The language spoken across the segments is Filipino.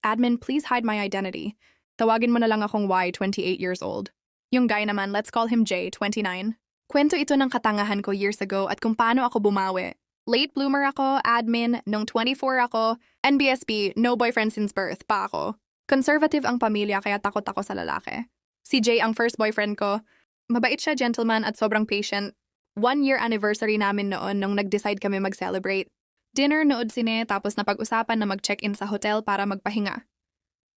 Admin, please hide my identity. Tawagin mo na lang akong Y, 28 years old. Yung guy naman, let's call him J, 29. Kwento ito ng katangahan ko years ago at kung paano ako bumawi. Late bloomer ako, admin, nung 24 ako, NBSP, no boyfriend since birth pa ako. Conservative ang pamilya kaya takot ako sa lalaki. Si J ang first boyfriend ko. Mabait siya, gentleman at sobrang patient. 1-year anniversary namin noon nung nag-decide kami mag-celebrate. Dinner, nood sine, tapos napag-usapan na mag-check-in sa hotel para magpahinga.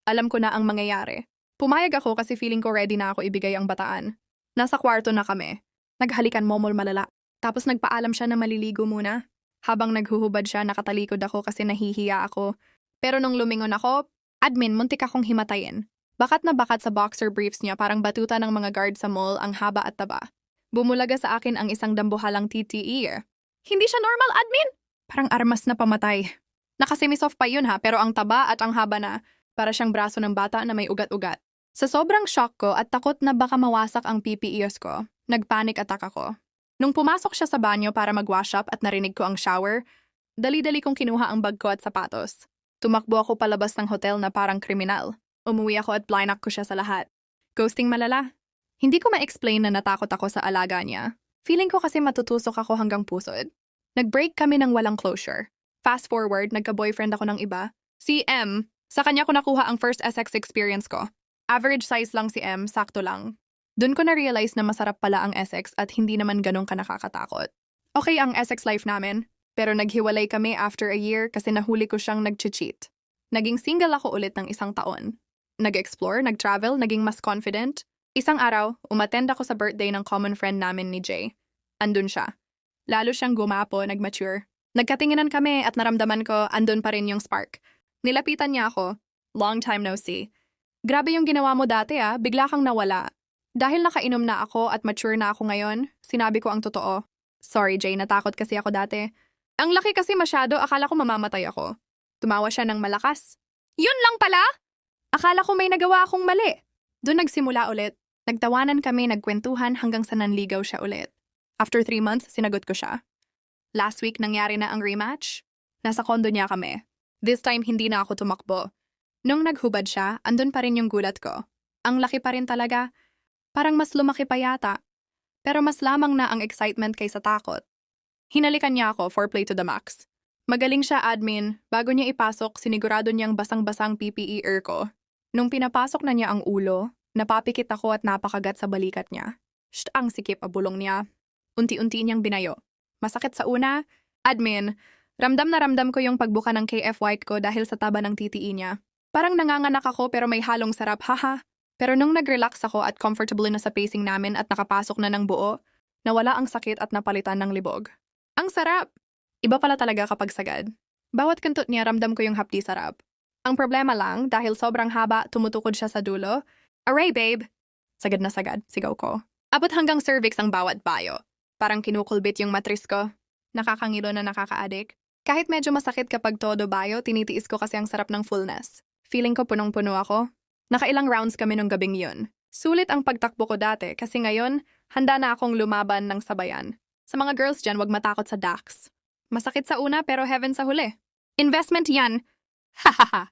Alam ko na ang mangyayari. Pumayag ako kasi feeling ko ready na ako ibigay ang bataan. Nasa kwarto na kami. Naghalikan momol malala. Tapos nagpaalam siya na maliligo muna. Habang naghuhubad siya, nakatalikod ako kasi nahihiya ako. Pero nung lumingon ako, admin, muntik akong himatayin. Bakat na bakat sa boxer briefs niya parang batuta ng mga guard sa mall ang haba at taba. Bumulaga sa akin ang isang dambuhalang TTE. Hindi siya normal, admin! Parang armas na pamatay. Nakasemisoft pa yun ha, pero ang taba at ang haba na, para siyang braso ng bata na may ugat-ugat. Sa sobrang shock ko at takot na baka mawasak ang PPEs ko, nagpanic attack ako. Nung pumasok siya sa banyo para mag-wash up at narinig ko ang shower, dali-dali kong kinuha ang bag ko at sapatos. Tumakbo ako palabas ng hotel na parang kriminal. Umuwi ako at blinak ko siya sa lahat. Ghosting malala. Hindi ko ma-explain na natakot ako sa alaga niya. Feeling ko kasi matutusok ako hanggang pusod. Nag-break kami ng walang closure. Fast forward, nagka-boyfriend ako ng iba. Si M. Sa kanya ko nakuha ang first SX experience ko. Average size lang si M, sakto lang. Doon ko na-realize na masarap pala ang SX at hindi naman ganun ka nakakatakot. Okay ang SX life namin, pero naghiwalay kami after a year kasi nahuli ko siyang nag-cheat. Naging single ako ulit ng 1 taon. Nag-explore, nag-travel, naging mas confident. Isang araw, umattend ako sa birthday ng common friend namin ni Jay. Andun siya. Lalo siyang gumapo, nag-mature. Nagkatinginan kami at naramdaman ko andun pa rin yung spark. Nilapitan niya ako. Long time no see. Grabe yung ginawa mo dati bigla kang nawala. Dahil nakainom na ako at mature na ako ngayon, sinabi ko ang totoo. Sorry Jay, natakot kasi ako dati. Ang laki kasi masyado, akala ko mamamatay ako. Tumawa siya ng malakas. Yun lang pala? Akala ko may nagawa akong mali. Doon nagsimula ulit. Nagtawanan kami, nagkwentuhan hanggang sa nanligaw siya ulit. After 3 months, sinagot ko siya. Last week, nangyari na ang rematch. Nasa kondo niya kami. This time, hindi na ako tumakbo. Nung naghubad siya, andun pa rin yung gulat ko. Ang laki pa rin talaga. Parang mas lumaki pa yata. Pero mas lamang na ang excitement kaysa takot. Hinalikan niya ako, foreplay to the max. Magaling siya admin, bago niya ipasok, sinigurado niyang basang-basang PPE ko. Nung pinapasok na niya ang ulo, napapikit ako at napakagat sa balikat niya. Ang sikip abulong niya. Unti-unti niyang binayo. Masakit sa una, admin, ramdam na ramdam ko yung pagbuka ng KF white ko dahil sa taba ng TTE niya. Parang nanganganak ako pero may halong sarap, haha. Pero nung nag-relax ako at comfortable na sa pacing namin at nakapasok na ng buo, nawala ang sakit at napalitan ng libog. Ang sarap! Iba pala talaga kapag sagad. Bawat kantot niya ramdam ko yung hapdi sarap. Ang problema lang, dahil sobrang haba, tumutukod siya sa dulo. Aray babe! Sagad na sagad, sigaw ko. Abot hanggang cervix ang bawat bayo. Parang kinukulbit yung matris ko. Nakakangilo na nakaka-addict. Kahit medyo masakit kapag todo bayo, tinitiis ko kasi ang sarap ng fullness. Feeling ko punong-puno ako. Nakailang rounds kami nung gabing yun. Sulit ang pagtakbo ko dati kasi ngayon, handa na akong lumaban ng sabayan. Sa mga girls dyan, wag matakot sa dax. Masakit sa una pero heaven sa huli. Investment yan! Hahaha!